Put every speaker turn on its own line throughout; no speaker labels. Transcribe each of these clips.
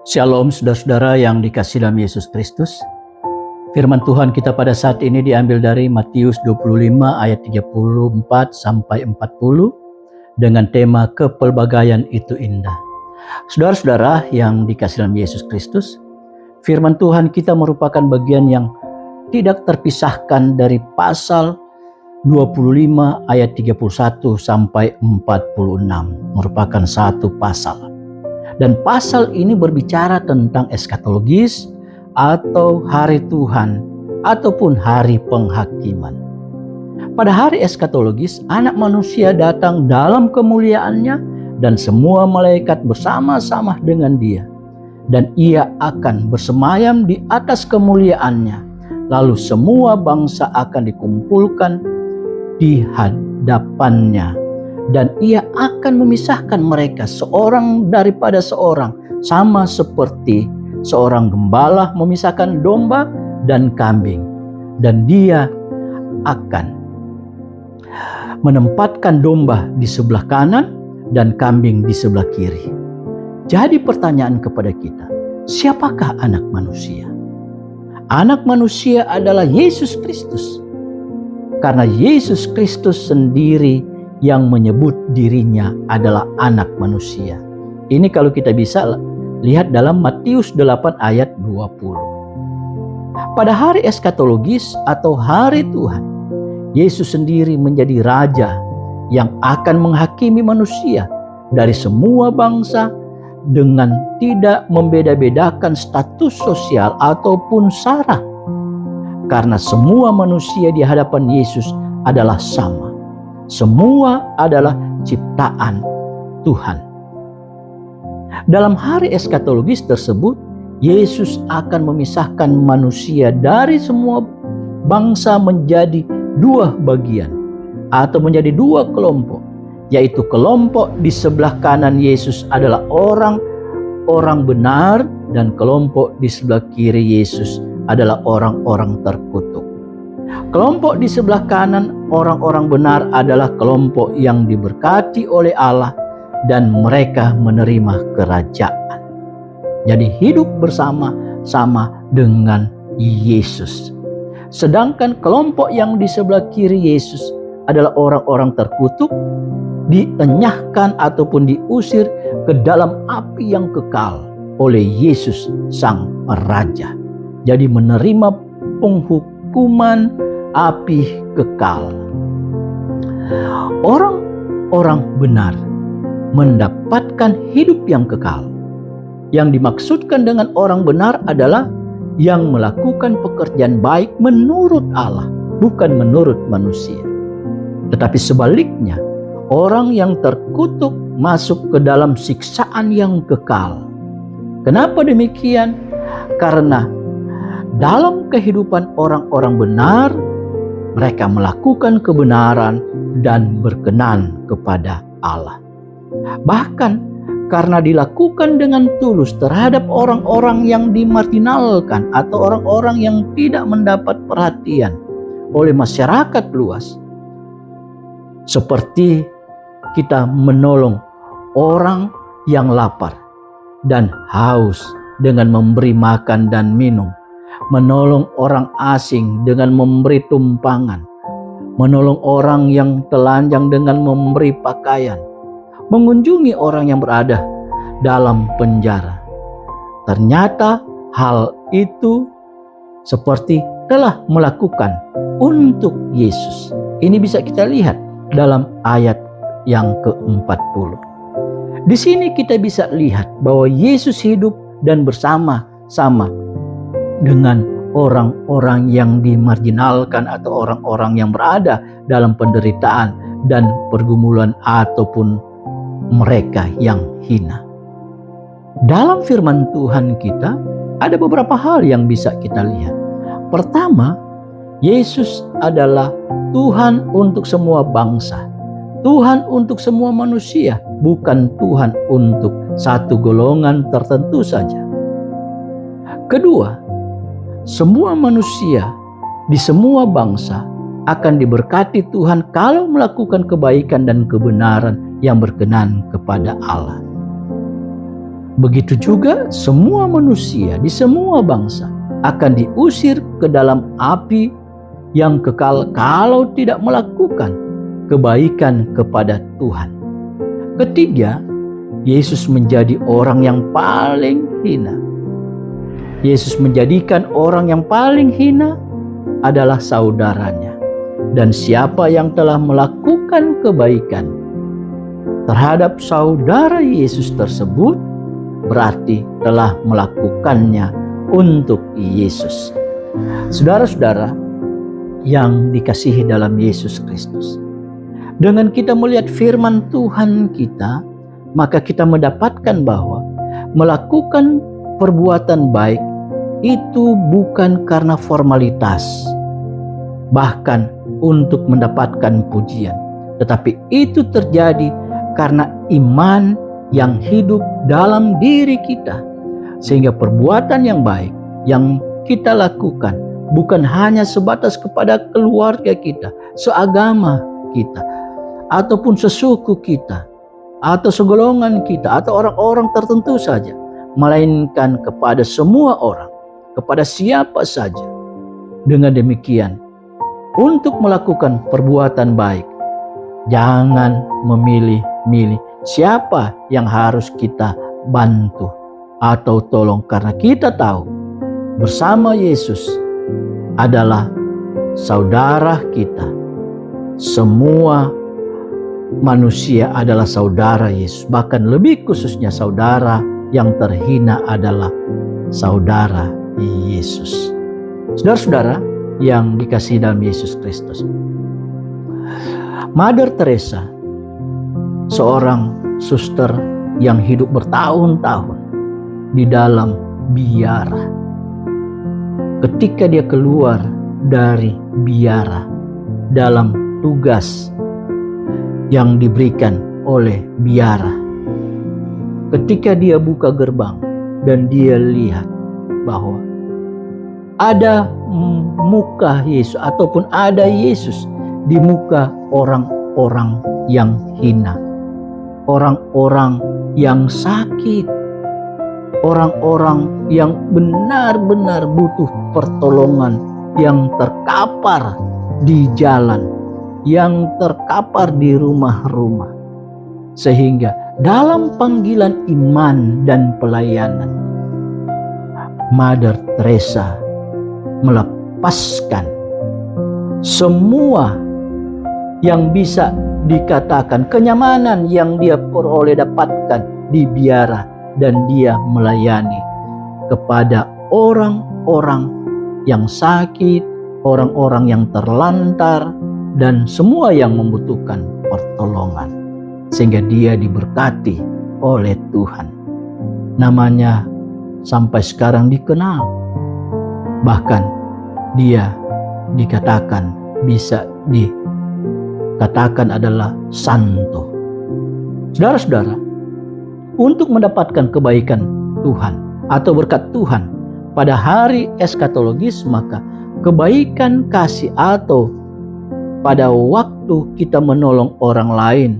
Shalom saudara-saudara yang dikasihi dalam Yesus Kristus. Firman Tuhan kita pada saat ini diambil dari Matius 25 ayat 34 sampai 40 dengan tema kepelbagaian itu indah. Saudara-saudara yang dikasihi dalam Yesus Kristus, firman Tuhan kita merupakan bagian yang tidak terpisahkan dari pasal 25 ayat 31 sampai 46, merupakan satu pasal. Dan pasal ini berbicara tentang eskatologis atau hari Tuhan ataupun hari penghakiman. Pada hari eskatologis, anak manusia datang dalam kemuliaannya dan semua malaikat bersama-sama dengan dia. Dan ia akan bersemayam di atas kemuliaannya. Lalu semua bangsa akan dikumpulkan di hadapannya. Dan ia akan memisahkan mereka seorang daripada seorang, sama seperti seorang gembala memisahkan domba dan kambing. Dan dia akan menempatkan domba di sebelah kanan dan kambing di sebelah kiri. Jadi pertanyaan kepada kita, siapakah anak manusia? Anak manusia adalah Yesus Kristus. Karena Yesus Kristus sendiri yang menyebut dirinya adalah anak manusia. Ini kalau kita bisa lihat dalam Matius 8 ayat 20. Pada hari eskatologis atau hari Tuhan, Yesus sendiri menjadi raja yang akan menghakimi manusia dari semua bangsa dengan tidak membeda-bedakan status sosial ataupun sara. Karena semua manusia di hadapan Yesus adalah sama. Semua adalah ciptaan Tuhan. Dalam hari eskatologis tersebut, Yesus akan memisahkan manusia dari semua bangsa menjadi dua bagian atau menjadi dua kelompok, yaitu kelompok di sebelah kanan Yesus adalah orang-orang benar dan kelompok di sebelah kiri Yesus adalah orang-orang terkutuk. Kelompok di sebelah kanan orang-orang benar adalah kelompok yang diberkati oleh Allah dan mereka menerima kerajaan. Jadi hidup bersama-sama dengan Yesus. Sedangkan kelompok yang di sebelah kiri Yesus adalah orang-orang terkutuk, dienyahkan ataupun diusir ke dalam api yang kekal oleh Yesus Sang Raja. Jadi menerima penghukuman api kekal. Orang-orang benar mendapatkan hidup yang kekal. Yang dimaksudkan dengan orang benar adalah yang melakukan pekerjaan baik menurut Allah, bukan menurut manusia. Tetapi sebaliknya, orang yang terkutuk masuk ke dalam siksaan yang kekal. Kenapa demikian? Karena dalam kehidupan orang-orang benar, mereka melakukan kebenaran dan berkenan kepada Allah. Bahkan karena dilakukan dengan tulus terhadap orang-orang yang dimarginalkan atau orang-orang yang tidak mendapat perhatian oleh masyarakat luas. Seperti kita menolong orang yang lapar dan haus dengan memberi makan dan minum. Menolong orang asing dengan memberi tumpangan. Menolong orang yang telanjang dengan memberi pakaian. Mengunjungi orang yang berada dalam penjara. Ternyata hal itu seperti telah melakukan untuk Yesus. Ini bisa kita lihat dalam ayat yang ke-40. Di sini kita bisa lihat bahwa Yesus hidup dan bersama-sama dengan orang-orang yang dimarginalkan atau orang-orang yang berada dalam penderitaan dan pergumulan ataupun mereka yang hina. Dalam firman Tuhan kita ada beberapa hal yang bisa kita lihat. Pertama, Yesus adalah Tuhan untuk semua bangsa, Tuhan untuk semua manusia, bukan Tuhan untuk satu golongan tertentu saja. Kedua, semua manusia di semua bangsa akan diberkati Tuhan kalau melakukan kebaikan dan kebenaran yang berkenan kepada Allah. Begitu juga semua manusia di semua bangsa akan diusir ke dalam api yang kekal kalau tidak melakukan kebaikan kepada Tuhan. Ketiga, Yesus menjadi orang yang paling hina. Yesus menjadikan orang yang paling hina adalah saudaranya. Dan siapa yang telah melakukan kebaikan terhadap saudara Yesus tersebut berarti telah melakukannya untuk Yesus. Saudara-saudara yang dikasihi dalam Yesus Kristus, dengan kita melihat firman Tuhan kita, maka kita mendapatkan bahwa melakukan perbuatan baik itu bukan karena formalitas, bahkan untuk mendapatkan pujian, tetapi itu terjadi karena iman yang hidup dalam diri kita, sehingga perbuatan yang baik yang kita lakukan bukan hanya sebatas kepada keluarga kita, seagama kita, ataupun sesuku kita, atau segolongan kita, atau orang-orang tertentu saja, melainkan kepada semua orang, kepada siapa saja. Dengan demikian, untuk melakukan perbuatan baik, jangan memilih-milih siapa yang harus kita bantu atau tolong, karena kita tahu bersama Yesus adalah saudara kita. Semua manusia adalah saudara Yesus, bahkan lebih khususnya saudara yang terhina adalah saudara Yesus. Saudara-saudara yang dikasihi dalam Yesus Kristus, Mother Teresa, seorang suster yang hidup bertahun-tahun di dalam biara. Ketika dia keluar dari biara dalam tugas yang diberikan oleh biara, ketika dia buka gerbang dan dia lihat bahwa ada muka Yesus ataupun ada Yesus di muka orang-orang yang hina, orang-orang yang sakit, orang-orang yang benar-benar butuh pertolongan, yang terkapar di jalan, yang terkapar di rumah-rumah. Sehingga dalam panggilan iman dan pelayanan, Mother Teresa melepaskan semua yang bisa dikatakan kenyamanan yang dia peroleh dapatkan di biara, dan dia melayani kepada orang-orang yang sakit, orang-orang yang terlantar, dan semua yang membutuhkan pertolongan, sehingga dia diberkati oleh Tuhan. Namanya sampai sekarang dikenal, bahkan dia dikatakan, bisa dikatakan adalah santo. Saudara-saudara, untuk mendapatkan kebaikan Tuhan atau berkat Tuhan pada hari eskatologis, maka kebaikan kasih atau pada waktu kita menolong orang lain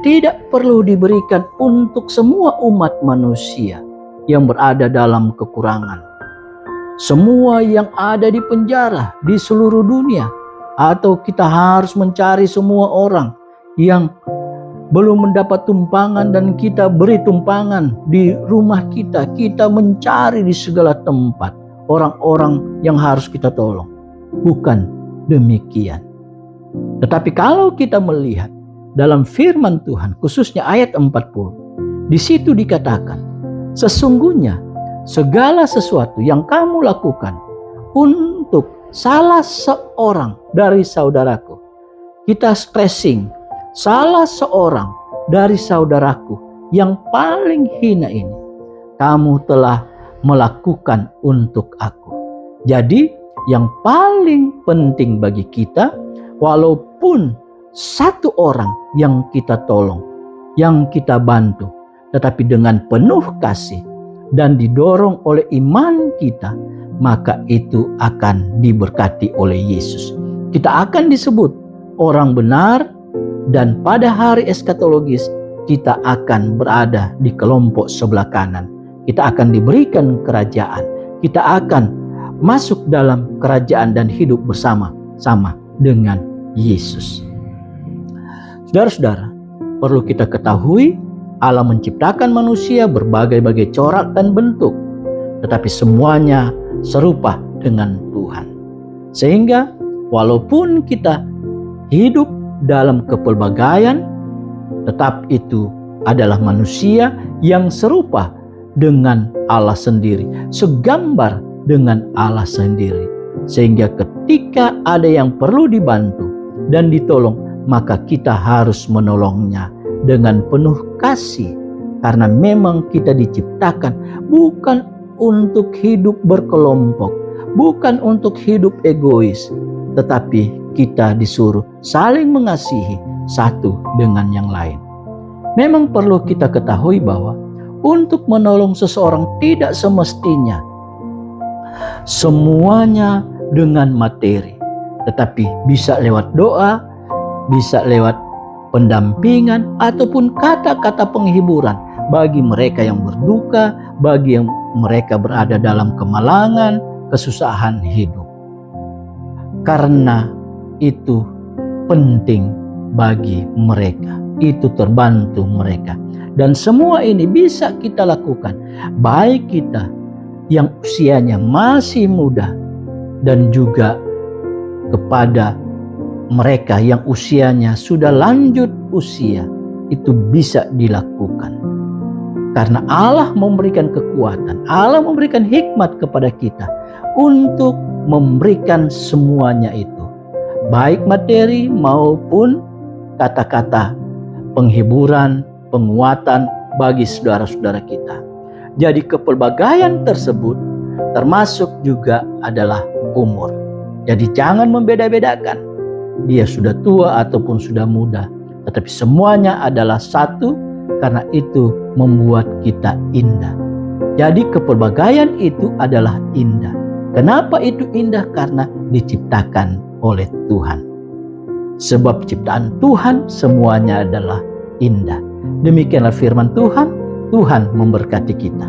tidak perlu diberikan untuk semua umat manusia yang berada dalam kekurangan. Semua yang ada di penjara di seluruh dunia, atau kita harus mencari semua orang yang belum mendapat tumpangan dan kita beri tumpangan di rumah kita. Kita mencari di segala tempat orang-orang yang harus kita tolong. Bukan demikian. Tetapi kalau kita melihat dalam firman Tuhan, khususnya ayat 40, di situ dikatakan, sesungguhnya segala sesuatu yang kamu lakukan untuk salah seorang dari saudaraku, kita stressing, salah seorang dari saudaraku yang paling hina ini, kamu telah melakukan untuk aku. Jadi yang paling penting bagi kita, walaupun satu orang yang kita tolong, yang kita bantu, tetapi dengan penuh kasih dan didorong oleh iman kita, maka itu akan diberkati oleh Yesus. Kita akan disebut orang benar, dan pada hari eskatologis kita akan berada di kelompok sebelah kanan. Kita akan diberikan kerajaan. Kita akan masuk dalam kerajaan dan hidup bersama-sama dengan Yesus. Saudara-saudara, perlu kita ketahui Allah menciptakan manusia berbagai-bagai corak dan bentuk, tetapi semuanya serupa dengan Tuhan. Sehingga walaupun kita hidup dalam kepelbagaian, tetap itu adalah manusia yang serupa dengan Allah sendiri, segambar dengan Allah sendiri. Sehingga ketika ada yang perlu dibantu dan ditolong, maka kita harus menolongnya dengan penuh kasih. Karena memang kita diciptakan bukan untuk hidup berkelompok, bukan untuk hidup egois, tetapi kita disuruh saling mengasihi satu dengan yang lain. Memang perlu kita ketahui bahwa untuk menolong seseorang tidak semestinya semuanya dengan materi, tetapi bisa lewat doa, bisa lewat pendampingan, ataupun kata-kata penghiburan bagi mereka yang berduka, bagi yang mereka berada dalam kemalangan, kesusahan hidup. Karena itu penting bagi mereka, itu terbantu mereka. Dan semua ini bisa kita lakukan, baik kita yang usianya masih muda dan juga kepada mereka yang usianya sudah lanjut usia. Itu bisa dilakukan. Karena Allah memberikan kekuatan, Allah memberikan hikmat kepada kita untuk memberikan semuanya itu, baik materi maupun kata-kata penghiburan, penguatan bagi saudara-saudara kita. Jadi kepelbagaian tersebut termasuk juga adalah umur. Jadi jangan membeda-bedakan, dia sudah tua ataupun sudah muda, tetapi semuanya adalah satu, karena itu membuat kita indah. Jadi kepelbagaian itu adalah indah. Kenapa itu indah? Karena diciptakan oleh Tuhan. Sebab ciptaan Tuhan semuanya adalah indah. Demikianlah firman Tuhan. Tuhan memberkati kita.